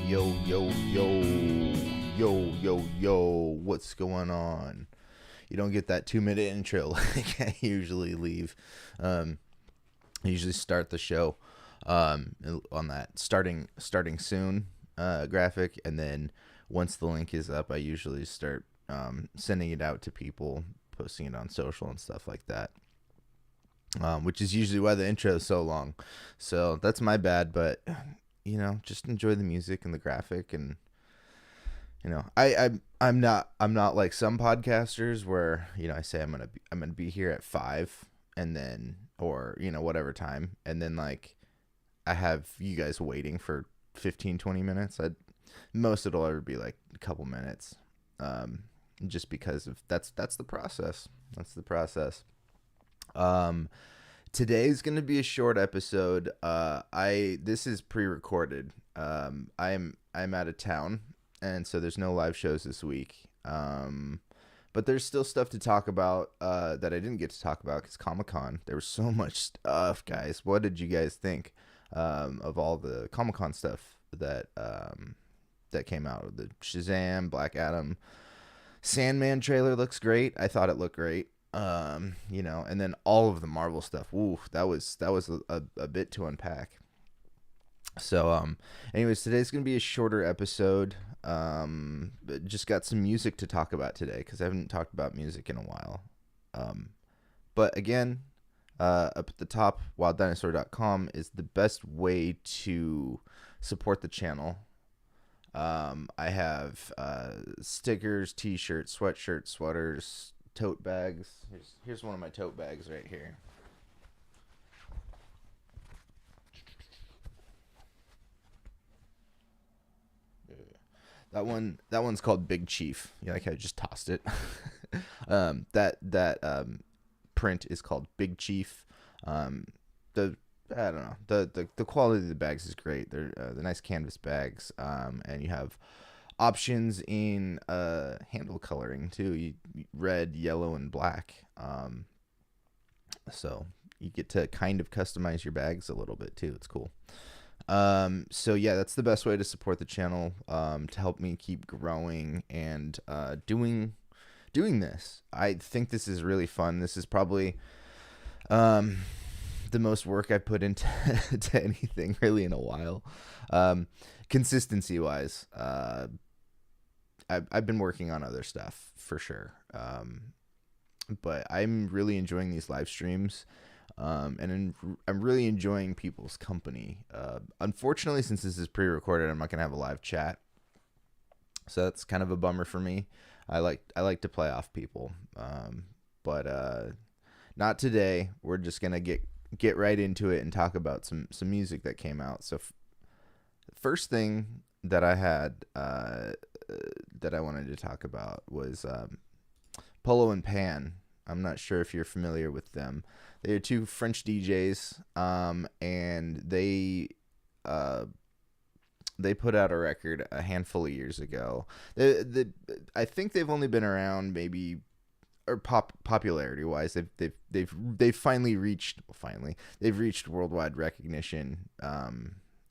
Yo, yo, yo, yo, what's going on? You don't get that 2-minute intro like I usually leave. I usually start the show on that starting soon graphic, and then once the link is up, I usually start sending it out to people, posting it on social and stuff like that. Which is usually why the intro is so long. So that's my bad, but just enjoy the music and the graphic, and I'm not like some podcasters where I say I'm gonna be here at 5, and then or whatever time, and then like I have you guys waiting for 15-20 minutes. Most it'll ever be like a couple minutes, just because of that's the process. That's the process. Today's gonna be a short episode. This is pre-recorded. I'm out of town, and so there's no live shows this week. But there's still stuff to talk about that I didn't get to talk about because Comic-Con. There was so much stuff, guys. What did you guys think of all the Comic-Con stuff that came out? The Shazam, Black Adam, Sandman trailer looks great. I thought it looked great. And then all of the Marvel stuff. Ooh, that was a bit to unpack. So, anyways, today's gonna be a shorter episode. But just got some music to talk about today because I haven't talked about music in a while. But again, up at the top, wilddinosaur.com is the best way to support the channel. I have stickers, t-shirts, sweatshirts, sweaters, tote bags. Here's one of my tote bags right here. That one's called Big Chief. Like I just tossed it. That print is called Big Chief. I don't know. The quality of the bags is great. They're the nice canvas bags. And you have options in handle coloring too. Red, yellow, and black. So you get to kind of customize your bags a little bit too. It's cool. So yeah, that's the best way to support the channel, to help me keep growing and doing this. I think this is really fun. This is probably the most work I put into to anything really in a while. Consistency wise, I've been working on other stuff for sure. But I'm really enjoying these live streams. I'm really enjoying people's company. Unfortunately, since this is pre-recorded, I'm not gonna have a live chat, so that's kind of a bummer for me. I like to play off people, but not today. We're just gonna get right into it and talk about some music that came out. So, first thing that I had that I wanted to talk about was Polo Pan. I'm not sure if you're familiar with them. They are two French DJs, and they put out a record a handful of years ago. I think they've only been around maybe, or popularity wise, they've finally reached worldwide recognition,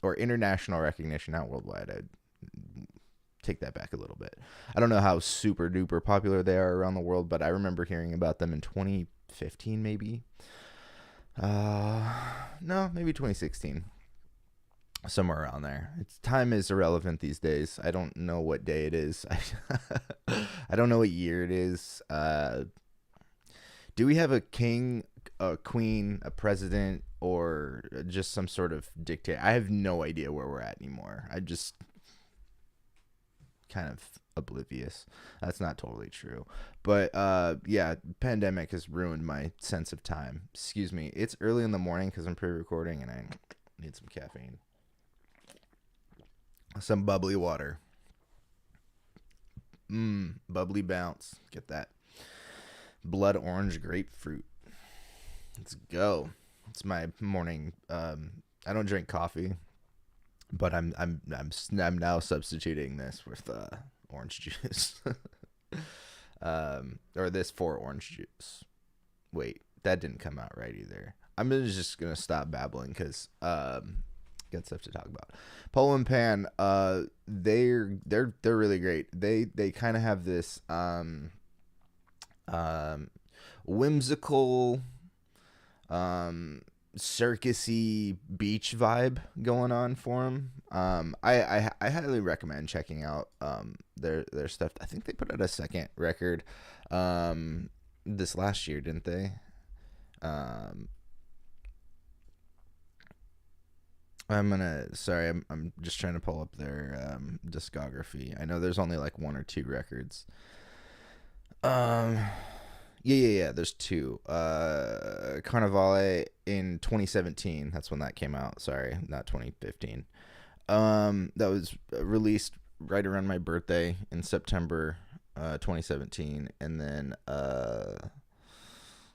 or international recognition, not worldwide. I'd take that back a little bit. I don't know how super duper popular they are around the world, but I remember hearing about them in 2015 maybe. No, maybe 2016. Somewhere around there. Time is irrelevant these days. I don't know what day it is. I don't know what year it is. Do we have a king, a queen, a president, or just some sort of dictator? I have no idea where we're at anymore. I just kind of oblivious. That's not totally true, but yeah, pandemic has ruined my sense of time. Excuse me, it's early in the morning because I'm pre-recording and I need some caffeine, some bubbly water. Bubbly bounce. Get that blood orange grapefruit. Let's go. It's my morning. I don't drink coffee, but I'm now substituting this with orange juice. Or this for orange juice. Wait, that didn't come out right either. I'm just gonna stop babbling because got stuff to talk about. Polo and Pan, they're really great. They kind of have this whimsical, circusy beach vibe going on for them. I highly recommend checking out their stuff. I think they put out a second record this last year, didn't they? I'm just trying to pull up their discography. I know there's only like one or two records. Yeah. There's two. Carnivale in 2017. That's when that came out. Sorry, not 2015. That was released right around my birthday in September 2017, and then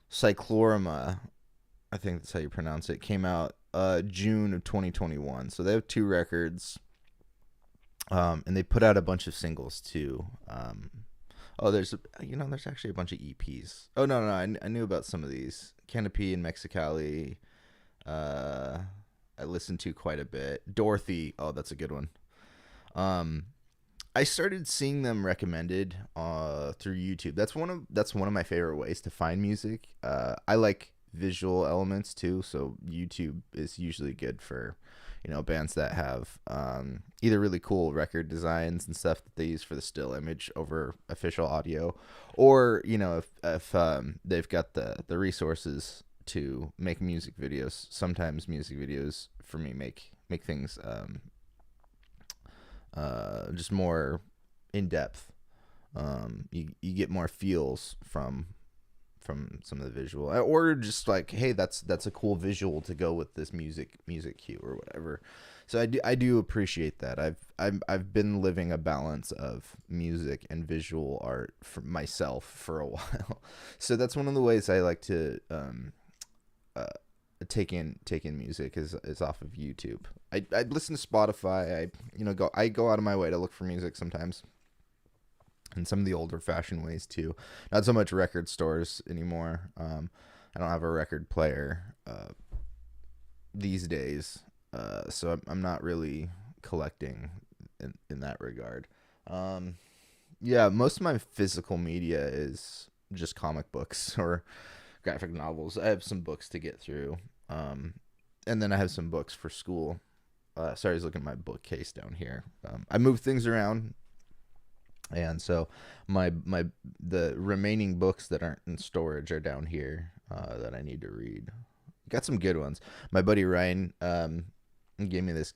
Cyclorama, I think that's how you pronounce it, came out June of 2021. So they have two records, and they put out a bunch of singles too. There's actually a bunch of EPs. Oh no, I knew about some of these. Canopy and Mexicali, I listened to quite a bit. Dorothy, oh, that's a good one. I started seeing them recommended through YouTube. That's one of my favorite ways to find music. I like visual elements too, so YouTube is usually good for bands that have either really cool record designs and stuff that they use for the still image over official audio, or if they've got the resources to make music videos. Sometimes music videos for me make things just more in depth. You get more feels from some of the visual, or just like, hey, that's a cool visual to go with this music cue or whatever. So I do appreciate that. I've been living a balance of music and visual art for myself for a while. So that's one of the ways I like to take in music is off of YouTube. I listen to Spotify. I go out of my way to look for music sometimes. And some of the older fashioned ways too. Not so much record stores anymore. I don't have a record player these days, so I'm not really collecting in that regard. Most of my physical media is just comic books or graphic novels. I have some books to get through, and then I have some books for school. Sorry, I was looking at my bookcase down here. I move things around. And so the remaining books that aren't in storage are down here that I need to read. Got some good ones. My buddy Ryan gave me this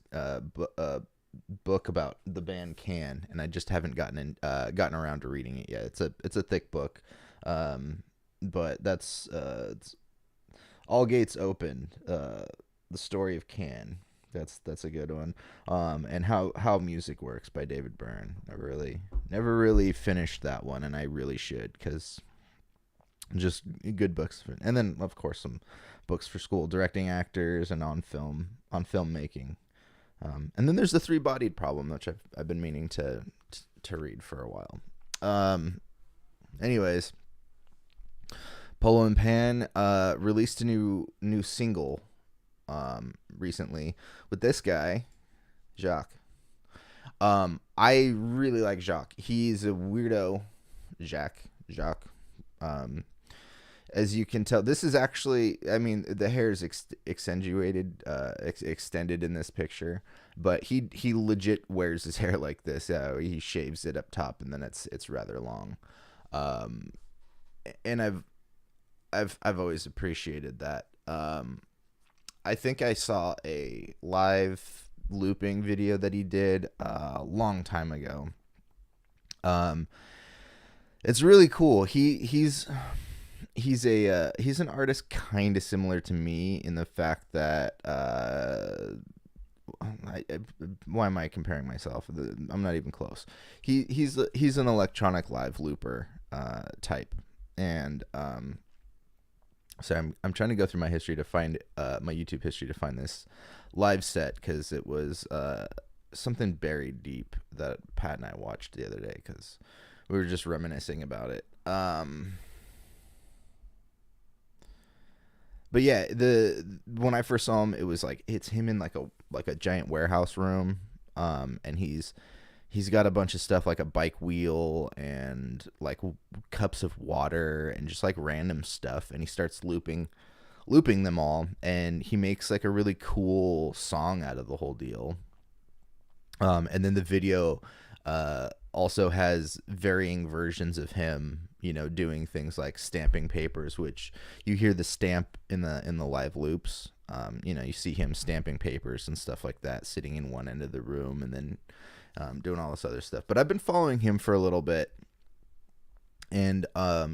book about the band Can, and I just haven't gotten around to reading it yet. It's a thick book, but that's it's All Gates Open, the story of Can. That's a good one. And how music works by David Byrne. Never really finished that one, and I really should, because just good books. And then of course some books for school, directing actors and on filmmaking. And then there's the Three-Bodied Problem, which I've been meaning to read for a while. Anyways, Polo and Pan released a new single recently with this guy, Jacques. I really like Jacques. He's a weirdo, Jacques. As you can tell, this is actually, the hair is extended in this picture, but he legit wears his hair like this. He shaves it up top, and then it's rather long. And I've always appreciated that. I think I saw a live looping video that he did a long time ago. It's really cool. He's an artist kind of similar to me in the fact that why am I comparing myself? I'm not even close. He's an electronic live looper type, and so I'm trying to go through my history to find my YouTube history to find this live set, because it was something buried deep that Pat and I watched the other day because we were just reminiscing about it. But yeah, when I first saw him, it was like it's him in like like a giant warehouse room, and he's got a bunch of stuff like a bike wheel and like cups of water and just like random stuff, and he starts looping them all, and he makes like a really cool song out of the whole deal. And then the video also has varying versions of him, doing things like stamping papers, which you hear the stamp in the live loops. You see him stamping papers and stuff like that, sitting in one end of the room, and then doing all this other stuff. But I've been following him for a little bit, and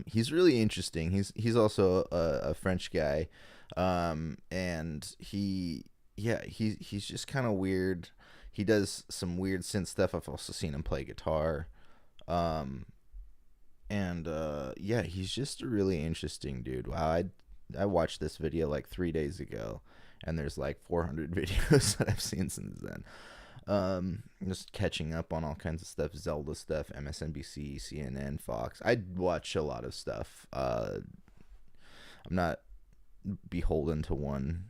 he's really interesting. He's also a French guy, and he's just kind of weird. He does some weird synth stuff. I've also seen him play guitar. He's just a really interesting dude. Wow, I watched this video like 3 days ago, and there's like 400 videos that I've seen since then. Just catching up on all kinds of stuff, Zelda stuff, MSNBC, CNN, Fox. I watch a lot of stuff. I'm not beholden to one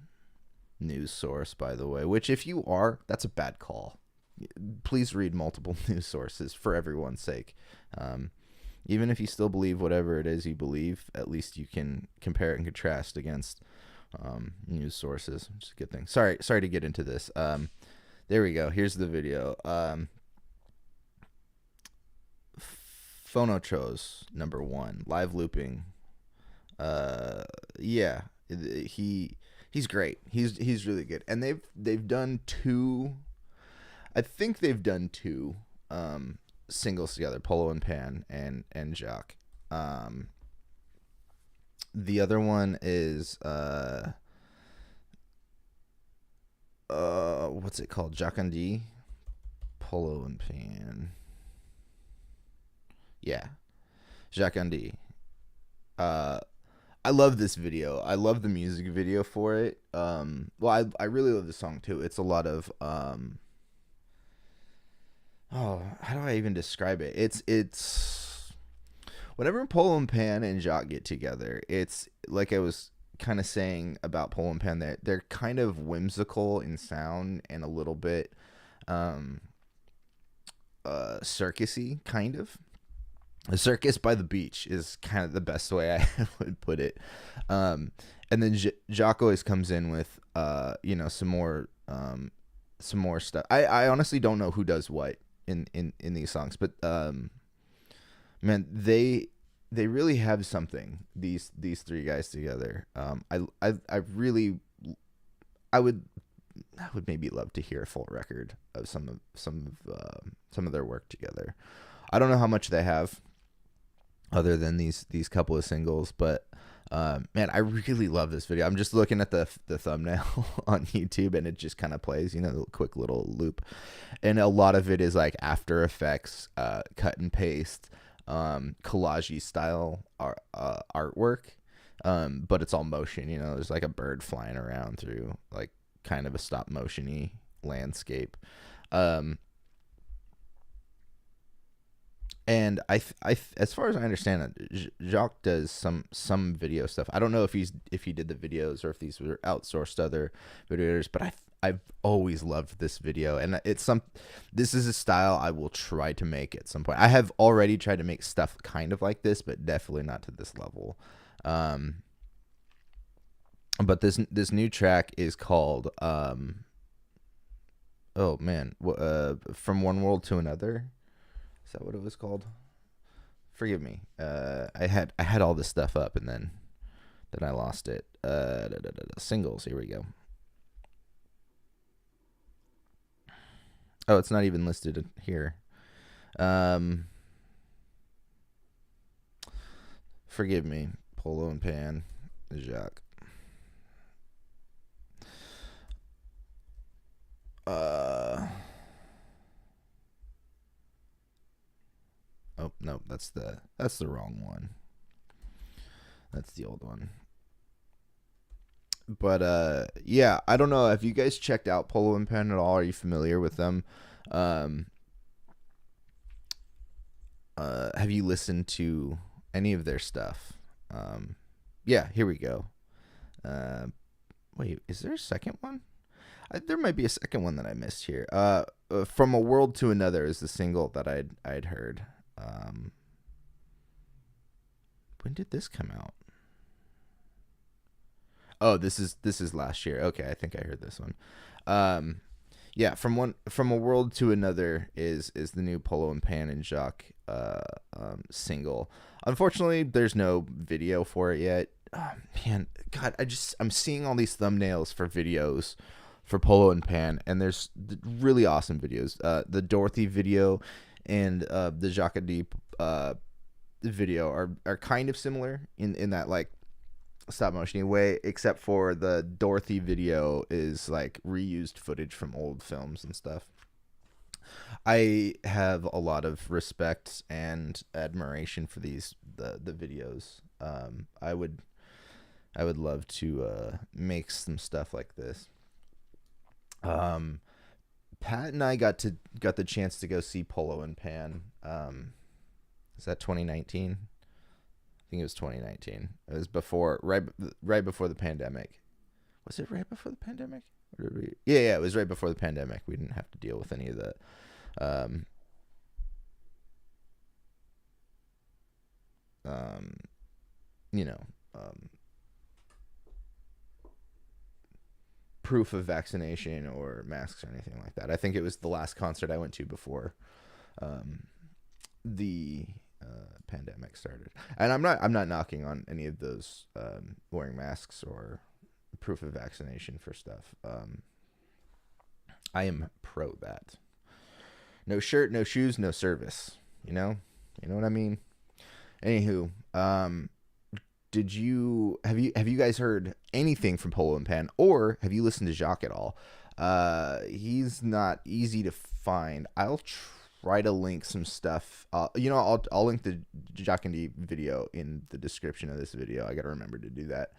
news source, by the way, which if you are, that's a bad call. Please read multiple news sources for everyone's sake. Even if you still believe whatever it is you believe, at least you can compare and contrast against news sources, which is a good thing. Sorry to get into this. There we go. Here's the video. Phonochos #1 live looping. He's great. He's really good. And they've done two. I think they've done two singles together, Polo and Pan and Jacques. The other one is what's it called? Jacques and D, Polo and Pan. Yeah, Jacques and D. I love this video. I love the music video for it. Well, I really love the song too. It's a lot of how do I even describe it? It's whenever Polo and Pan and Jacques get together, it's like I was kind of saying about Polo and Pan, that they're kind of whimsical in sound and a little bit circusy, kind of. A circus by the beach is kind of the best way I would put it. And then Jacques always comes in with some more stuff. I honestly don't know who does what in these songs, but man, they really have something, these three guys together. I would maybe love to hear a full record of some of their work together. I don't know how much they have other than these couple of singles, but man, I really love this video. I'm just looking at the thumbnail on YouTube, and it just kind of plays, the quick little loop, and a lot of it is like After Effects, cut and paste, collage style artwork, but it's all motion. There's like a bird flying around through like kind of a stop motion-y landscape. And I as far as I understand it, Jacques does some video stuff. I don't know if he did the videos or if these were outsourced to other videos, but I've always loved this video, and this is a style I will try to make at some point. I have already tried to make stuff kind of like this, but definitely not to this level. But this new track is called From One World to Another. Is that what it was called? Forgive me. I had all this stuff up, and then I lost it. Singles. Here we go. Oh, it's not even listed here. Forgive me. Polo and Pan Jacques. Oh no, that's the wrong one. That's the old one. But yeah, I don't know if you guys checked out Polo and Pan at all. Are you familiar with them? Have you listened to any of their stuff? Yeah, here we go. Wait, is there a second one? There might be a second one that I missed here. From a World to Another is the single that I'd heard. When did this come out? Oh, this is last year. Okay, I think I heard this one. Yeah, from a World to Another is the new Polo and Pan and Jacques single. Unfortunately, there's no video for it yet. Oh, man, God, I'm seeing all these thumbnails for videos for Polo and Pan, and there's really awesome videos. The Dorothy video and the Jacques video are kind of similar in that like stop motion way, except for the Dorothy video is like reused footage from old films and stuff. I have a lot of respect and admiration for the videos. I would love to make some stuff like this. Pat and I got the chance to go see Polo and Pan. Is that 2019? I think it was 2019. It was right before the pandemic. Was it right before the pandemic? Yeah, it was right before the pandemic. We didn't have to deal with any of the proof of vaccination or masks or anything like that. I think it was the last concert I went to before the pandemic started. And I'm not knocking on any of those wearing masks or proof of vaccination for stuff. I am pro that. No shirt, no shoes, no service. You know what I mean? Anywho, have you guys heard anything from Polo and Pan, or have you listened to Jacques at all? He's not easy to find. I'll try to link some stuff. I'll link the Jacques and D video in the description of this video. I gotta remember to do that.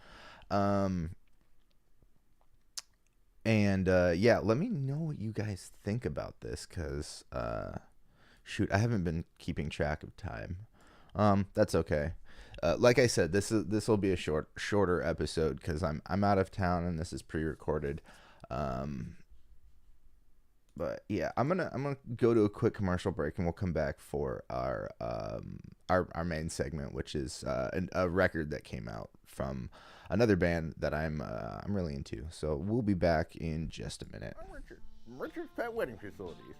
Yeah, let me know what you guys think about this, because shoot, I haven't been keeping track of time. That's okay. Like I said, this will be a shorter episode because I'm out of town and this is pre-recorded. But yeah, I'm gonna go to a quick commercial break and we'll come back for our main segment, which is a record that came out from another band that I'm really into. So we'll be back in just a minute. I'm Richard from Richard's Pet Wedding Facilities,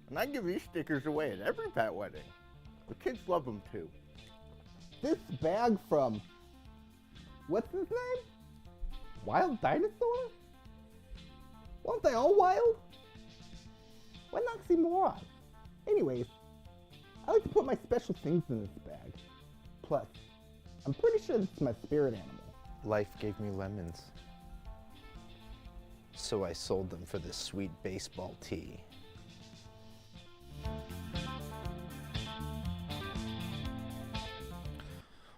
and I give these stickers away at every pet wedding. The kids love them too. This bag from, what's his name? Wild Dinosaur? Weren't they all wild? What an oxymoron. Anyways, I like to put my special things in this bag. Plus, I'm pretty sure this is my spirit animal. Life gave me lemons, so I sold them for this sweet baseball tee.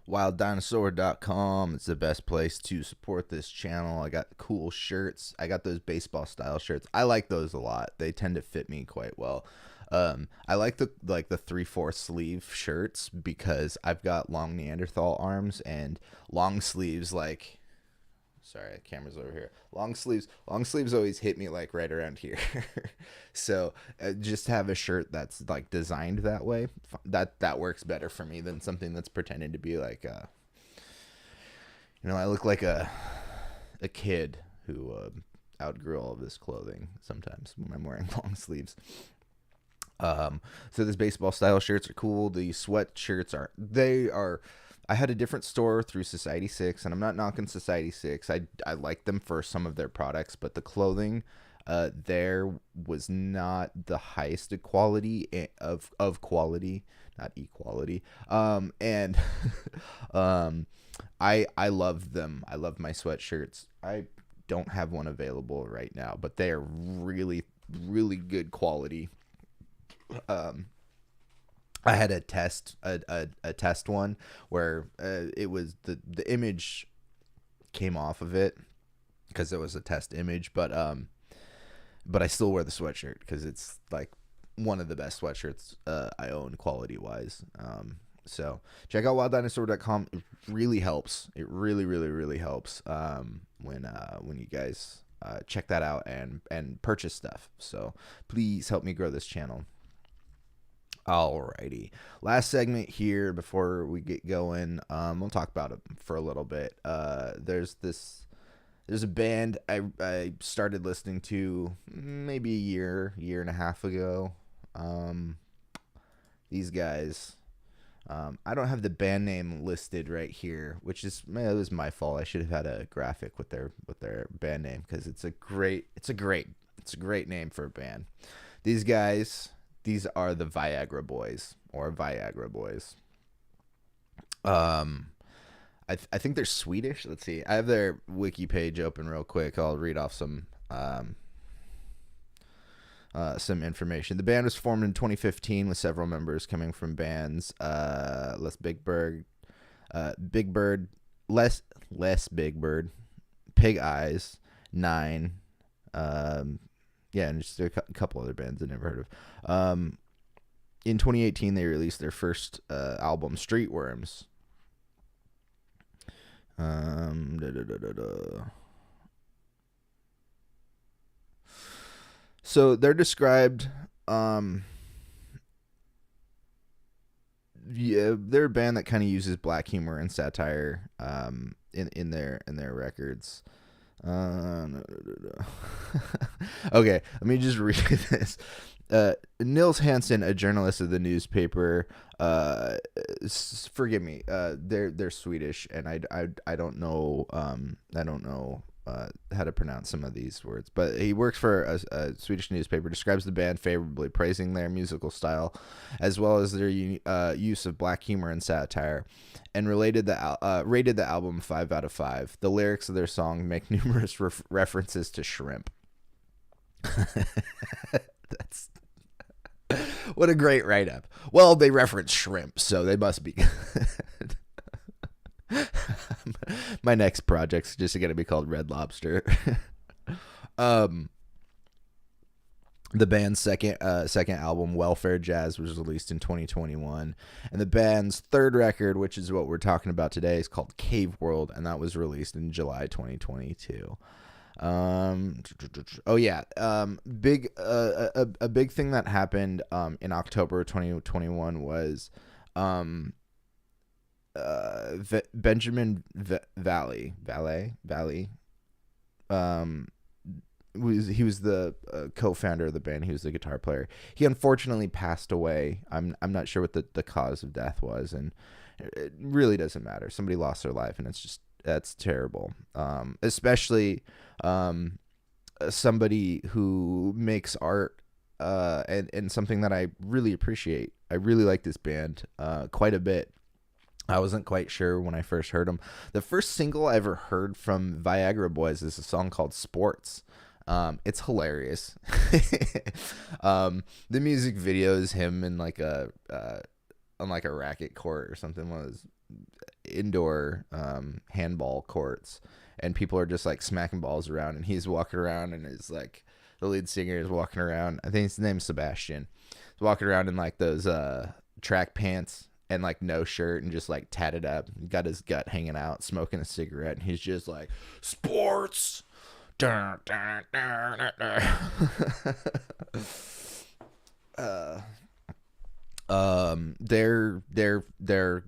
wilddinosaur.com. It's the best place to support this channel. I got cool shirts. I got those baseball style shirts. I like those a lot. They tend to fit me quite well. I like the 3/4 sleeve shirts because I've got long Neanderthal arms, and long sleeves, like, sorry, the camera's over here. Long sleeves always hit me like right around here. So just have a shirt that's like designed that way. That works better for me than something that's pretending to be like, I look like a kid who outgrew all of this clothing sometimes when I'm wearing long sleeves. So these baseball style shirts are cool. The sweatshirts are. I had a different store through Society 6, and I'm not knocking Society 6. I like them for some of their products, but the clothing there was not the highest quality of quality, not equality. And I love them. I love my sweatshirts. I don't have one available right now, but they are really, really good quality. I had a test one where it was the image came off of it because it was a test image, but I still wear the sweatshirt because it's like one of the best sweatshirts I own quality wise. So check out wilddinosaur.com. It really helps. It really, really, really helps when you guys check that out and purchase stuff. So please help me grow this channel. Alrighty, last segment here before we get going. We'll talk about it for a little bit. There's a band I started listening to maybe a year and a half ago. These guys, I don't have the band name listed right here, which is, man, it was my fault. I should have had a graphic with their band name, because it's a great name for a band. These guys, these are the Viagra Boys, or Viagra Boys. I think they're Swedish. Let's see. I have their wiki page open real quick. I'll read off some information. The band was formed in 2015 with several members coming from bands Big Bird, Less Big Bird, Pig Eyes, Nine, and just a couple other bands I never heard of. In 2018, they released their first album, Streetworms. So they're described. They're a band that kind of uses black humor and satire in their records. Okay, let me just read this. Nils Hansen, a journalist of the newspaper, forgive me, they're Swedish, and I don't know how to pronounce some of these words, but he works for a Swedish newspaper, describes the band favorably, praising their musical style as well as their use of black humor and satire, and rated the album 5 out of 5. The lyrics of their song make numerous references to shrimp. That's what a great write-up. Well, they reference shrimp, so they must be good. My next project's just going to be called Red Lobster. The band's second album, Welfare Jazz, was released in 2021, and the band's third record, which is what we're talking about today, is called Cave World, and that was released in July 2022. Big thing that happened in October 2021 was Benjamin Valley he was the co-founder of the band. He was the guitar player. He unfortunately passed away. I'm not sure what the cause of death was, and it really doesn't matter. Somebody lost their life, and that's terrible. Especially somebody who makes art and something that I really appreciate. I really like this band quite a bit. I wasn't quite sure when I first heard them. The first single I ever heard from Viagra Boys is a song called Sports. It's hilarious. The music video is him in like on like a racket court or something, one of those indoor handball courts, and people are just like smacking balls around, and he's walking around, and is like, the lead singer is walking around. I think his name's Sebastian. He's walking around in like those track pants and like no shirt and just like tatted up, got his gut hanging out, smoking a cigarette, and he's just like, sports. They're a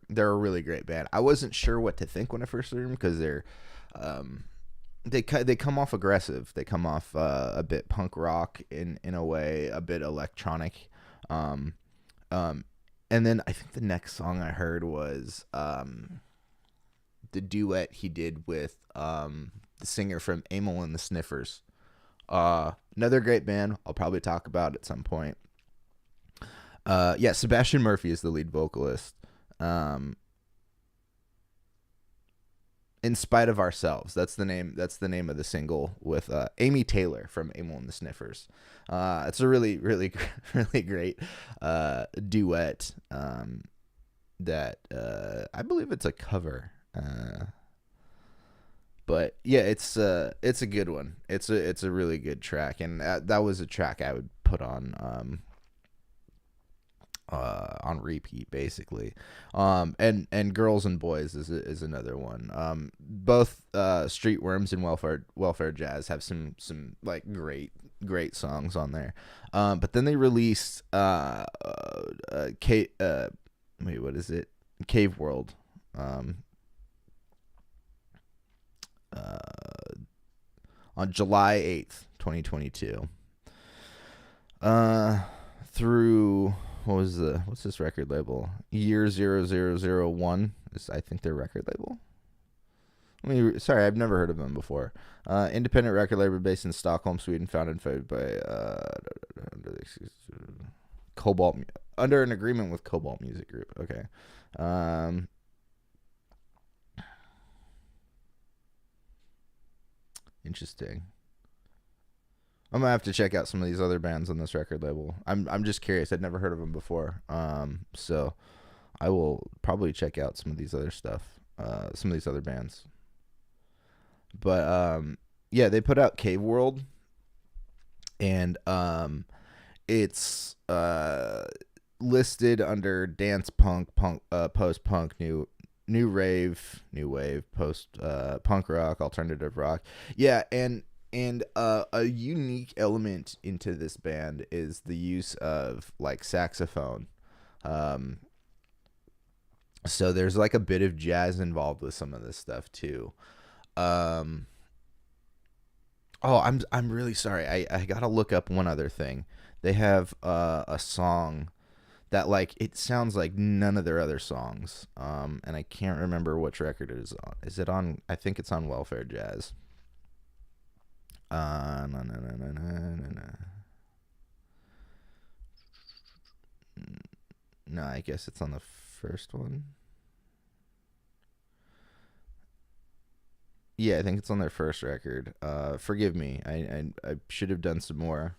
really great band. I wasn't sure what to think when I first heard them, because they come off aggressive. They come off a bit punk rock in a way, a bit electronic. And then I think the next song I heard was the duet he did with the singer from Emil and the Sniffers. Another great band I'll probably talk about at some point. Sebastian Murphy is the lead vocalist. In Spite of Ourselves, that's the name of the single, with Amy Taylor from Emil and the Sniffers. It's a really, really, really great duet that I believe it's a cover. But yeah, it's a good one. It's a really good track, and that was a track I would put on on repeat, basically. And Girls and Boys is another one. Both Streetworms and Welfare Jazz have some like great songs on there. But then they released what is it? Cave World. On July 8th, 2022. Through what's this record label? Year 0001 is, I think, their record label. Sorry, I've never heard of them before. Independent record label based in Stockholm, Sweden, founded and funded by Cobalt, under an agreement with Cobalt Music Group. Okay. Interesting. I'm gonna have to check out some of these other bands on this record label. I'm just curious. I'd never heard of them before. So I will probably check out some of these other stuff. Some of these other bands. But yeah, they put out Cave World, and it's listed under dance punk, post punk, new wave, post punk rock, alternative rock. Yeah, and a unique element into this band is the use of like saxophone. So there's like a bit of jazz involved with some of this stuff too. I'm really sorry. I gotta look up one other thing. They have a song that, like, it sounds like none of their other songs. And I can't remember which record it is on. Is it on? I think it's on Welfare Jazz. No. No, I guess it's on the first one. Yeah, I think it's on their first record. Forgive me. I should have done some more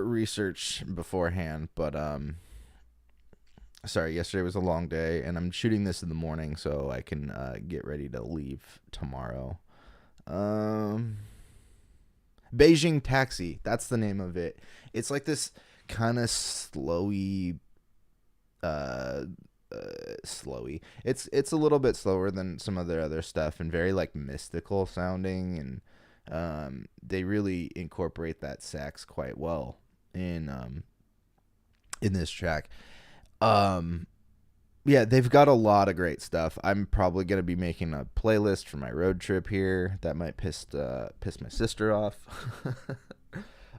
research beforehand, but sorry, yesterday was a long day, and I'm shooting this in the morning so I can get ready to leave tomorrow. Beijing Taxi, that's the name of it. It's like this kind of slowy. It's a little bit slower than some of their other stuff, and very like mystical sounding, and they really incorporate that sax quite well in this track. Yeah, they've got a lot of great stuff. I'm probably gonna be making a playlist for my road trip here. That might piss my sister off.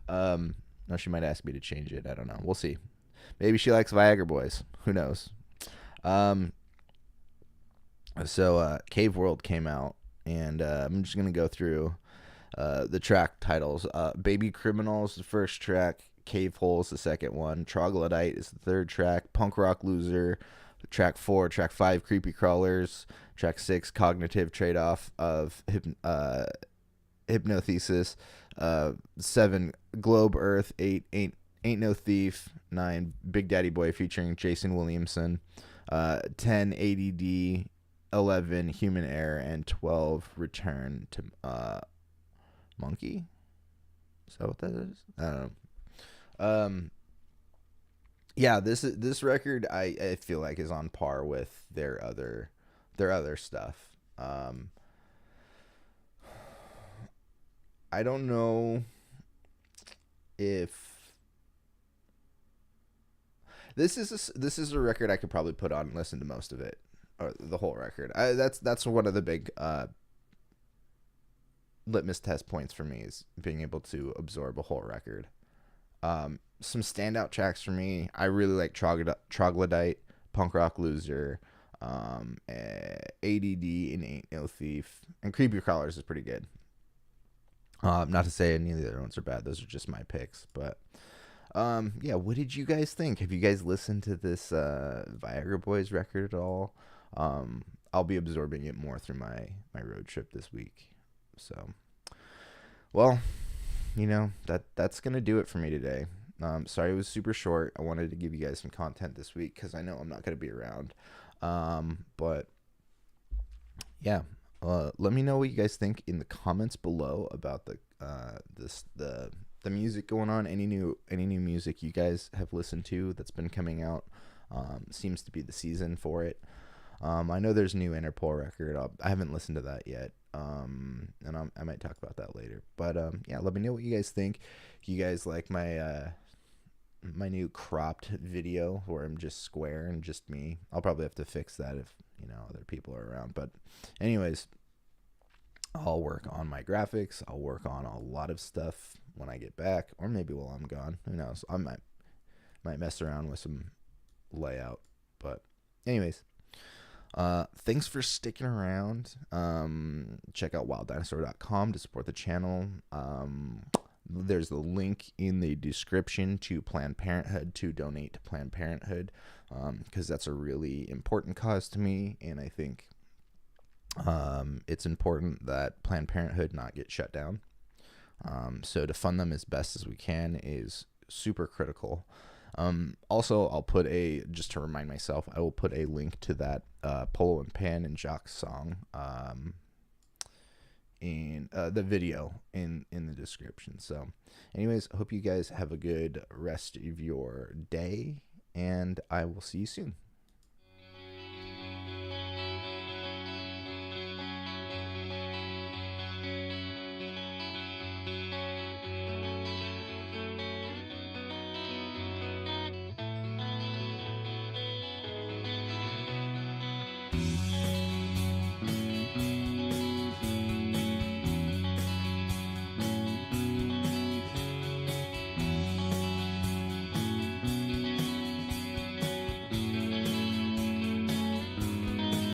No, she might ask me to change it. I don't know. We'll see. Maybe she likes Viagra Boys. Who knows? So Cave World came out, and I'm just gonna go through the track titles. Baby Criminal is the first track. Cave Hole is the second one. Troglodyte is the third track. Punk Rock Loser, track 4. Track 5, Creepy Crawlers. Track 6, Cognitive Trade-Off of Hypnothesis. 7, Globe Earth. 8, Ain't No Thief. 9, Big Daddy Boy featuring Jason Williamson. 10, ADD. 11, Human Error. And 12, Return to Monkey. Is that what that is? I don't know. Yeah, this record I feel like is on par with their other stuff. I don't know if this is a record I could probably put on and listen to most of it, or the whole record. That's one of the big litmus test points for me, is being able to absorb a whole record. Some standout tracks for me, I really like Troglodyte, Punk Rock Loser, ADD, and Ain't No Thief, and Creepy Crawlers is pretty good. Not to say any of the other ones are bad, those are just my picks, but yeah, what did you guys think? Have you guys listened to this Viagra Boys record at all? I'll be absorbing it more through my road trip this week. So, well, you know, that's gonna do it for me today. Sorry it was super short. I wanted to give you guys some content this week because I know I'm not gonna be around. But yeah, let me know what you guys think in the comments below about the the music going on. Any new music you guys have listened to that's been coming out. Seems to be the season for it. I know there's a new Interpol record. I haven't listened to that yet. And I might talk about that later. But yeah, let me know what you guys think. You guys like my my new cropped video where I'm just square and just me. I'll probably have to fix that if other people are around. But anyways, I'll work on my graphics. I'll work on a lot of stuff when I get back, or maybe while I'm gone. Who knows? I might mess around with some layout. But anyways, thanks for sticking around. Check out wilddinosaur.com to support the channel. There's the link in the description to Planned Parenthood to donate to Planned Parenthood, because that's a really important cause to me, and I think it's important that Planned Parenthood not get shut down. So to fund them as best as we can is super critical. Also, I'll put just to remind myself, I will put a link to that Polo Pan Jacques song in the video in the description. So anyways, I hope you guys have a good rest of your day, and I will see you soon.